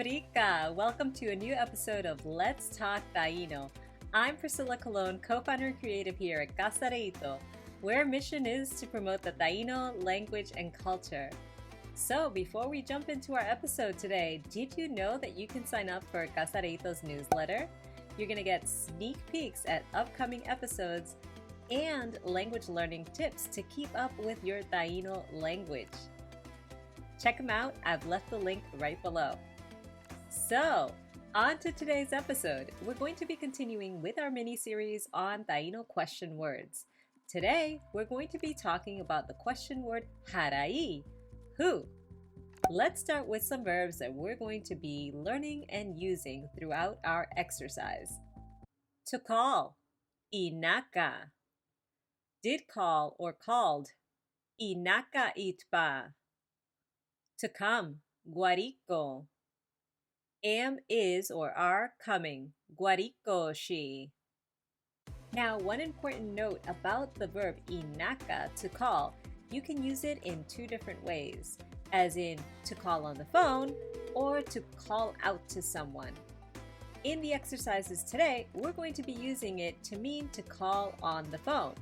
Fabrica! Welcome to a new episode of Let's Talk Taino. I'm Priscilla Colon, co-founder and creative here at Casa Reito, where our mission is to promote the Taino language and culture. So before we jump into our episode today, did you know that you can sign up for Casa Reito's newsletter? You're going to get sneak peeks at upcoming episodes and language learning tips to keep up with your Taino language. Check them out. I've left the link right below. So, on to today's episode. We're going to be continuing with our mini-series on Taino question words. Today, we're going to be talking about the question word harai, who. Let's start with some verbs that we're going to be learning and using throughout our exercise. To call, inaka. Did call or called, inaka itpa. To come, guarico. Am, is, or are coming, guarico she. Now, one important note about the verb inaka, to call, you can use it in two different ways, as in to call on the phone or to call out to someone. In the exercises today, we're going to be using it to mean to call on the phone.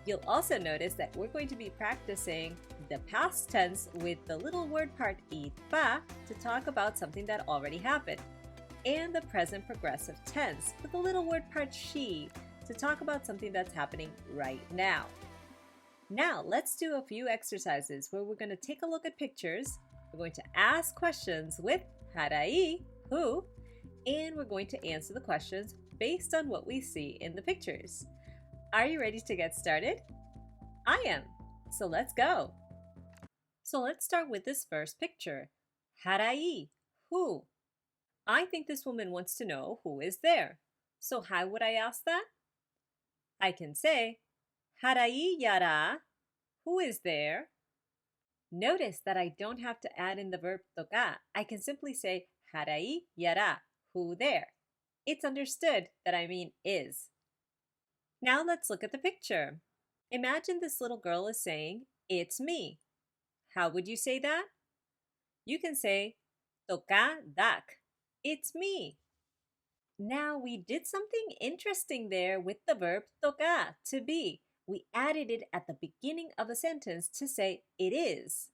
You'll also notice that we're going to be practicing the past tense with the little word part itpa to talk about something that already happened, and the present progressive tense with the little word part she to talk about something that's happening right now. Now, let's do a few exercises where we're going to take a look at pictures, we're going to ask questions with harai, who, and we're going to answer the questions based on what we see in the pictures. Are you ready to get started? I am. So let's go. So let's start with this first picture. Harai, who? I think this woman wants to know who is there. So how would I ask that? I can say, harai yara, who is there? Notice that I don't have to add in the verb toka. I can simply say, harai yara, who there? It's understood that I mean is. Now let's look at the picture. Imagine this little girl is saying, it's me. How would you say that? You can say, toka dak, it's me. Now we did something interesting there with the verb toka, to be. We added it at the beginning of a sentence to say it is.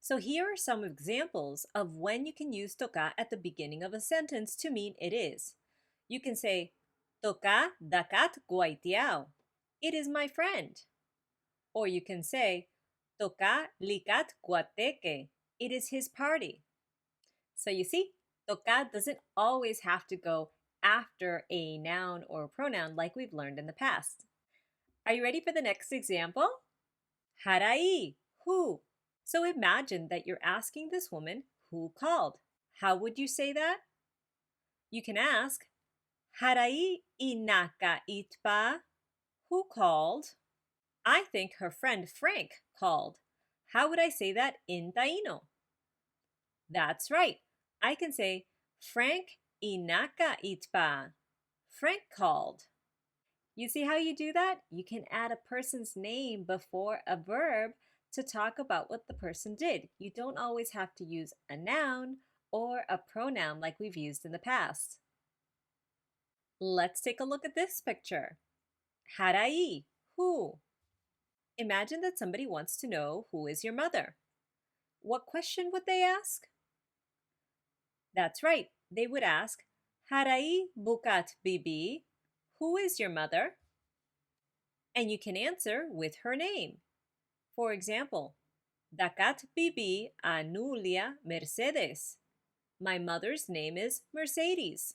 So here are some examples of when you can use toka at the beginning of a sentence to mean it is. You can say, toka dakat guaitiao. It is my friend. Or you can say, toka likat guateke. It is his party. So you see, toka doesn't always have to go after a noun or a pronoun like we've learned in the past. Are you ready for the next example? Harai, who? So imagine that you're asking this woman who called. How would you say that? You can ask, harai inaka itpa? Who called? I think her friend Frank called. How would I say that in Taino? That's right. I can say, Frank inaka itpa. Frank called. You see how you do that? You can add a person's name before a verb to talk about what the person did. You don't always have to use a noun or a pronoun like we've used in the past. Let's take a look at this picture. Harai, who? Imagine that somebody wants to know who is your mother. What question would they ask? That's right. They would ask, harai bukat bibi, who is your mother? And you can answer with her name. For example, dakat bibi Anulia Mercedes. My mother's name is Mercedes.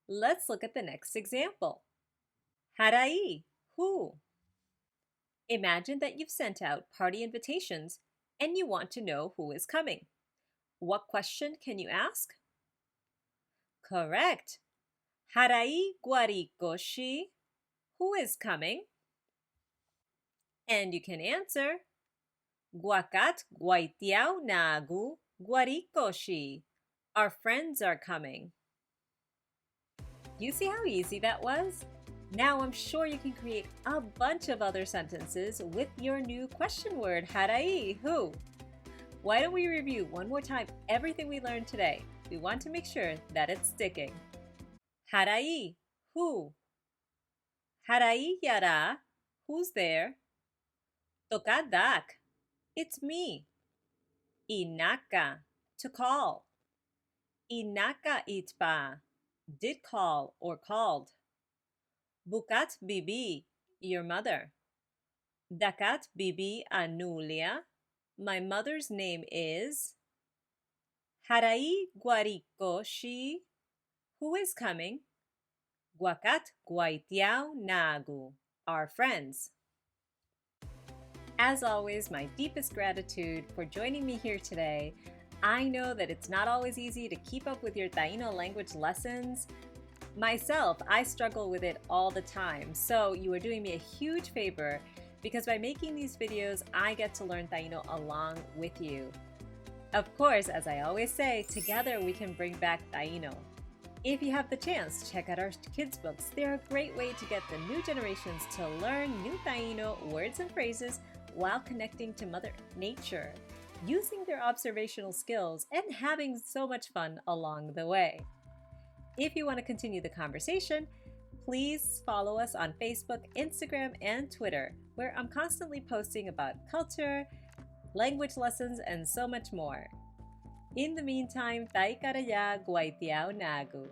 Let's look at the next example. Harai, who? Imagine that you've sent out party invitations and you want to know who is coming. What question can you ask? Correct. Harai guarico shi? Who is coming? And you can answer, guakat guaitiao nagu guarico shi. Our friends are coming. You see how easy that was? Now I'm sure you can create a bunch of other sentences with your new question word, harai, who. Why don't we review one more time everything we learned today? We want to make sure that it's sticking. Harai, who? Harai yara, who's there? Tokadak, it's me. Inaka, to call. Inaka itpa, did call or called. Bukat bibi, your mother. Dakat bibi anulia, my mother's name is. Harai guariko shi, who is coming? Guakat guaitiao nagu, our friends. As always, my deepest gratitude for joining me here today. I know that it's not always easy to keep up with your Taino language lessons. Myself, I struggle with it all the time, so you are doing me a huge favor because by making these videos, I get to learn Taino along with you. Of course, as I always say, together we can bring back Taino. If you have the chance, check out our kids' books. They're a great way to get the new generations to learn new Taino words and phrases while connecting to Mother Nature, using their observational skills, and having so much fun along the way. If you want to continue the conversation, please follow us on Facebook, Instagram, and Twitter, where I'm constantly posting about culture, language lessons, and so much more. In the meantime, tai karaya guaitiao nagu.